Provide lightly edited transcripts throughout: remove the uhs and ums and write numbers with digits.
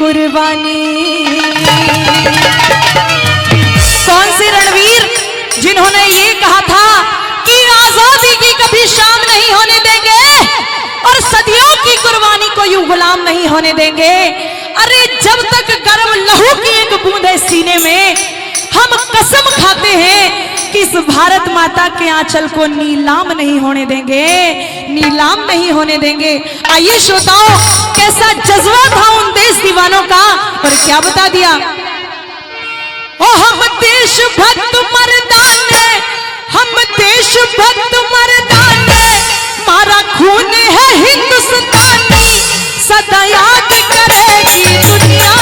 कुर्बानी। कौन से रणवीर जिन्होंने ये कहा था कि आजादी की कभी शाम नहीं होने देंगे और सदियों की कुर्बानी को यूं गुलाम नहीं होने देंगे। अरे जब तक गर्म लहू की एक बूंद है सीने में, हम कसम खाते हैं कि इस भारत माता के आंचल को नीलाम नहीं होने देंगे, नीलाम नहीं होने देंगे। आइए श्रोताओं, कैसा जज्बा था उन देश दीवानों का और क्या बता दिया। ओ हम देशभक्त मर्दाने, हम देशभक्त मर्दाने, मारा खून है हिंदुस्तानी, सदा याद करेगी दुनिया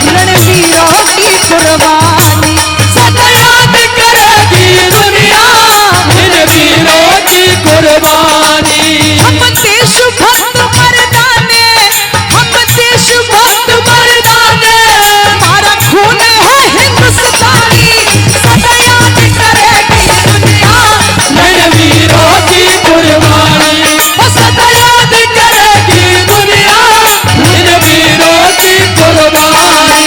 रणवीरों की कुर्बानी, सदा याद करेगी दुनिया रणवीरों की कुर्बानी। हम देशभक्त मर्दाने, हम देशभक्त मर्दाने, मारा खून है हिंदुस्तानी, सदा याद करेगी दुनिया रणवीरों की कुर्बानी, सदा याद करेगी दुनिया रणवीरों की कुर्बानी।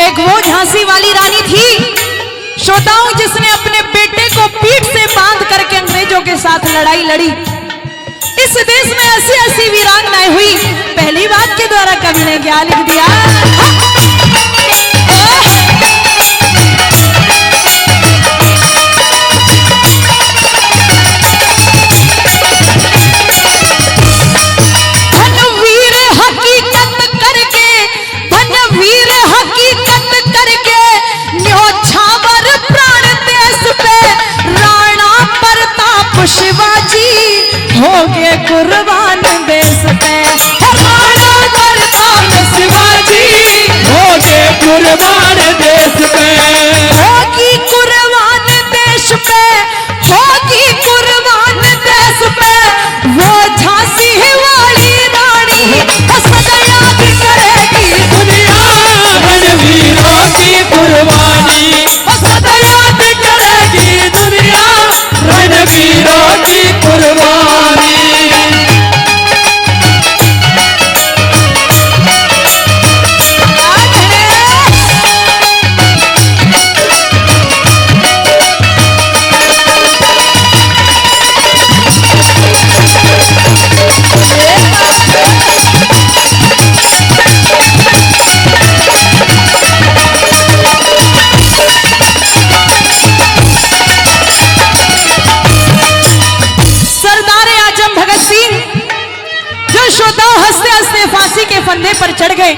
एक वो झांसी वाली रानी थी श्रोताओं, जिसने अपने बेटे को पीठ से बांध करके अंग्रेजों के साथ लड़ाई लड़ी। इस देश में ऐसी ऐसी वीरांगनाएं हुई, पहली बात के द्वारा कवि ने क्या लिख दिया। धनवीर हकीकत करके, धनवीर हकीकत करके, न्योछावर प्राण देश पे, राणा प्रताप शिवाजी हो गए कुर्बान देश पे, राणा प्रताप शिवाजी हो गए कुर्बान देश पे, होगी कुर्बान देश पे, होगी कुर्बान देश पे, वो झांसी वाली रानी सदा याद करेगी दुनिया रणवीरों की कुर्बानी, सदा याद करेगी दुनिया रणवीरों की कुर्बानी। श्रोताओं हंसते हंसते फांसी के फंदे पर चढ़ गए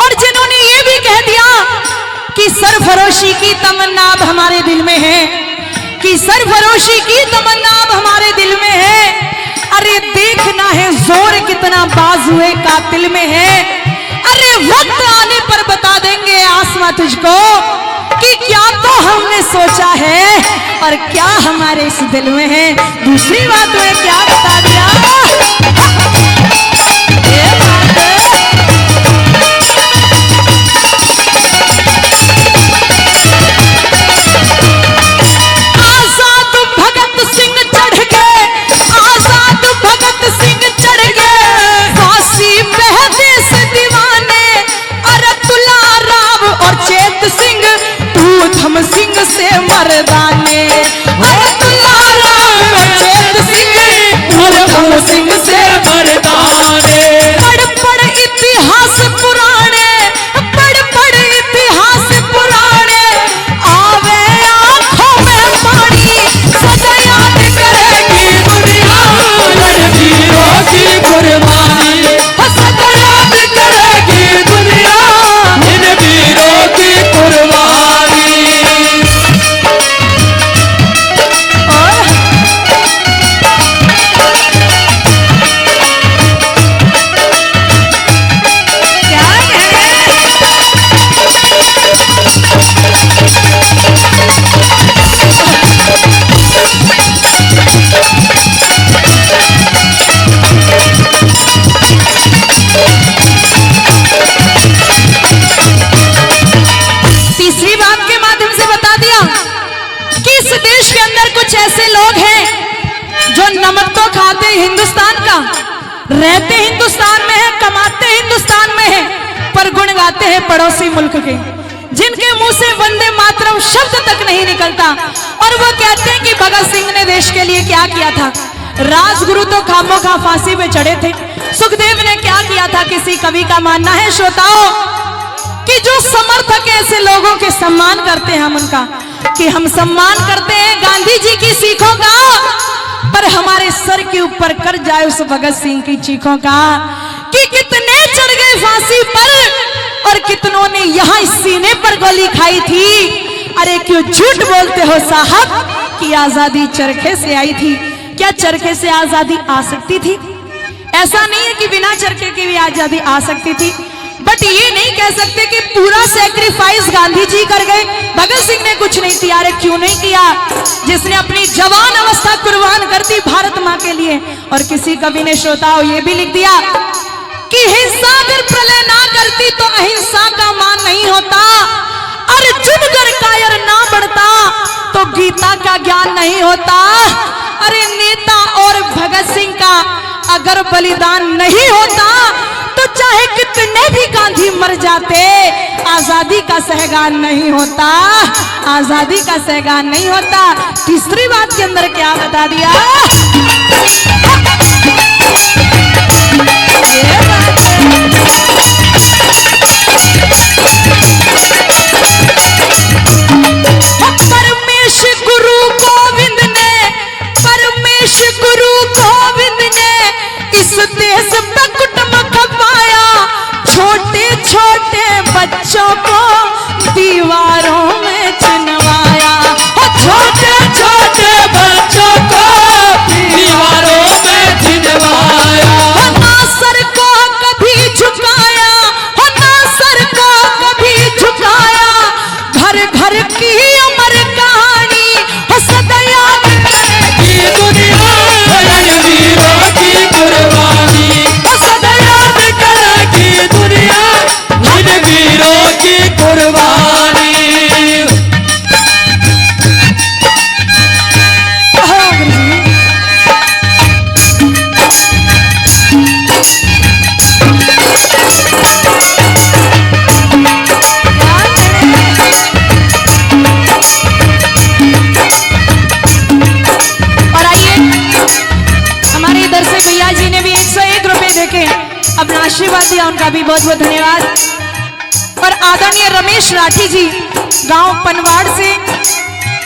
और जिन्होंने ये भी कह दिया कि सरफरोशी की तमन्ना अब हमारे दिल में है, कि सरफरोशी की तमन्ना अब हमारे दिल में है। अरे देखना है जोर कितना बाजुए कातिल में है। अरे वक्त आने पर बता देंगे आसमां तुझको कि क्या तो हमने सोचा है और क्या हमारे इस दिल में है। दूसरी बात में क्या बता दिया। आजाद भगत सिंह चढ़ गए, आजाद भगत सिंह चढ़ गए फांसी पे देश दीवाने, अरतुल्ला राव और चेत सिंह ऊधम सिंह से मर्दाने, अरतुल्ला राव और चेत सिंह ऊधम सिंह से मर्दाने। पढ़ पढ़ इतिहास पुराने, पढ़ पढ़ इतिहास पुराने, आवे आंखों में पानी, सदा याद करेगी दुनिया रणवीरों की कुर्बानी, सदा याद करेगी दुनिया रणवीरों की कुर्बानी। अंदर कुछ ऐसे लोग हैं जो नमक तो खाते हिंदुस्तान का, रहते हिंदुस्तान में है, कमाते हिंदुस्तान में है, पर गुण गाते हैं पड़ोसी मुल्क के, जिनके मुंह से वंदे मातरम शब्द तक नहीं निकलता। और वो कहते हैं कि भगत सिंह ने देश के लिए क्या किया था। राजगुरु तो खामोखा फांसी पे चढ़े थे, सुखदेव ने क्या किया था किसी कवि का मानना है श्रोताओं कि जो समर्थक ऐसे लोगों के सम्मान करते हैं, हम उनका कि हम सम्मान करते हैं गांधी जी की सीखों का, पर हमारे सर के ऊपर कर जाए उस भगत सिंह की चीखों का कि कितने चढ़ गए फांसी पर और कितनों ने यहाँ इस सीने पर गोली खाई थी। अरे क्यों झूठ बोलते हो साहब कि आजादी चरखे से आई थी। क्या चरखे से आजादी आ सकती थी? ऐसा नहीं है कि बिना चरखे की भी आजादी आ सकती थी, बट ये नहीं कह सकते कि पूरा सैक्रिफाइस गांधी जी कर गए, भगत सिंह ने कुछ नहीं किया। अरे क्यों नहीं किया? जिसने अपनी जवान अवस्था कुर्बान कर दी भारत मां के लिए। और किसी कवि ने श्रोताओं ये भी लिख दिया कि हिंसा अगर प्रलय ना करती तो अहिंसा का मान नहीं होता, अर्जुन अगर कायर ना बढ़ता तो गीता का ज्ञान नहीं होता। अरे नेता और भगत सिंह का अगर बलिदान नहीं होता तो चाहे कितने भी गांधी मर जाते, आजादी का सहगान नहीं होता, आजादी का सहगान नहीं होता। तीसरी बात के अंदर क्या बता दिया? परमेश गुरु गोविंद ने, परमेश गुरु गोविंद ने इस देश पे कुटुंब खपाया, छोटे छोटे बच्चों को दीवारों में चिनवाया, छोटे छोटे बच्चों को दीवारों में चिनवाया। ना सर को कभी झुकाया, ना सर को कभी झुकाया, घर घर की अमर कहानी सदा याद करेगी दुनिया, वीरों की कुर्बानी सदा याद करेगी दुनिया, वीरों की कुर्बानी। अपना आशीर्वाद दिया, उनका भी बहुत बहुत धन्यवाद। और आदरणीय रमेश राठी जी गांव पनवाड़ से,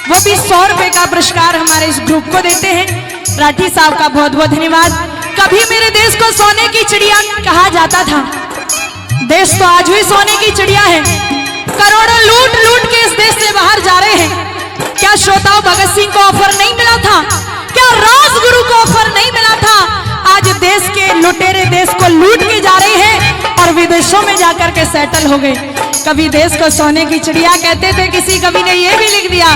वो भी 100 रुपए का पुरस्कार हमारे इस ग्रुप को देते हैं। राठी साहब का बहुत बहुत धन्यवाद। कभी मेरे देश को सोने की चिड़िया कहा जाता था, देश तो आज भी सोने की चिड़िया है। करोड़ों लूट लूट के इस देश से बाहर जा रहे हैं। क्या श्रोताओं भगत सिंह को ऑफर नहीं मिला था? क्या राजगुरु को ऑफर नहीं मिला था? आज देश के लुटेरे देश को लूट के जा रहे हैं और विदेशों में जाकर के सेटल हो गए। कभी देश को सोने की चिड़िया कहते थे। किसी कवि ने ये भी लिख दिया,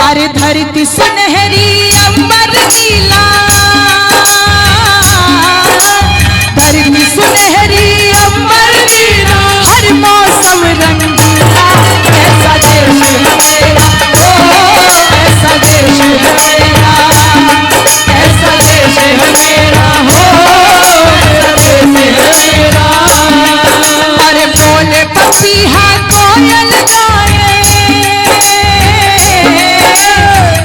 अरे धरती सुनहरी अंबर नीला, धरती सुनहरी अंबर नीला, हर मौसम रंगीला, ऐसा देश है मेरा, ओ ऐसा देश है मेरा, ऐसा देश है मेरा, हो ऐसा देश है मेरा। अरे बोले पपीहा कोयल गाए,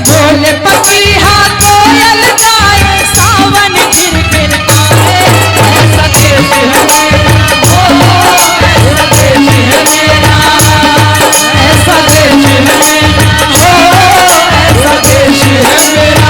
बोले पपीहा कोयल गाए, सावन गिर गिर आए, ऐसा देश है मेरा, हो ऐसा देश है मेरा, ऐसा देश है मेरा, हो ऐसा देश है मेरा।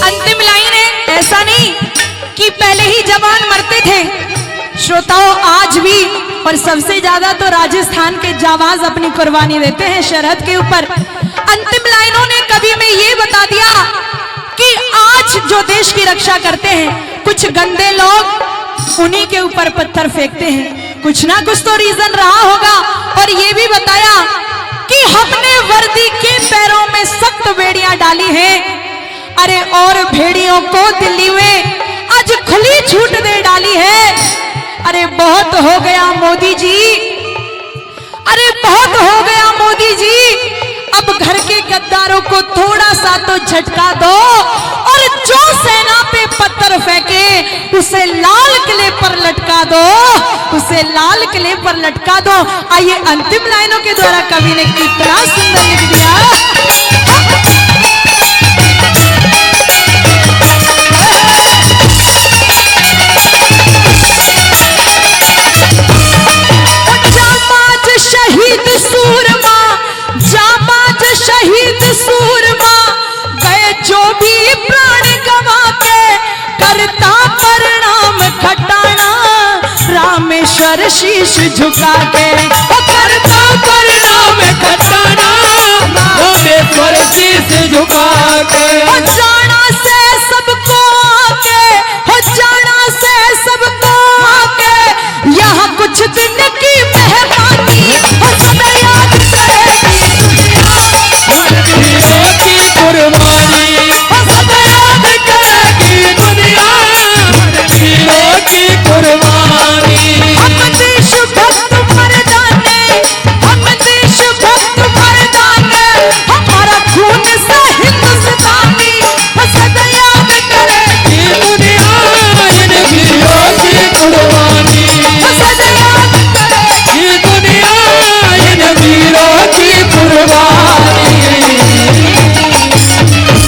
अंतिम लाइन है, ऐसा नहीं कि पहले ही जवान मरते थे श्रोताओं, आज भी और सबसे ज्यादा तो राजस्थान के जाबाज अपनी कुर्बानी देते हैं सरहद के ऊपर। अंतिम लाइनों ने कवि में ये बता दिया कि आज जो देश की रक्षा करते हैं कुछ गंदे लोग उन्हीं के ऊपर पत्थर फेंकते हैं। कुछ ना कुछ तो रीजन रहा होगा। और ये भी बताया कि हम बेड़ियां डाली हैं, अरे और भेड़ियों को दिल्ली में आज खुली छूट दे डाली है। अरे बहुत हो गया मोदी जी, अरे बहुत हो गया मोदी जी, अब घर के गद्दारों को थोड़ा सा तो झटका दो, और जो सेना पे पत्थर फेंके उसे लाल किले पर लटका दो, उसे लाल किले पर लटका दो। आइए अंतिम लाइनों के द्वारा कवि ने कितना सुंदर लिख दिया। शहीद सूरमा, जाबाज शहीद सूरमा, गए जो भी प्राण गवा के, करता परिणाम खटाना, रामेश्वर शीश झुका के, करता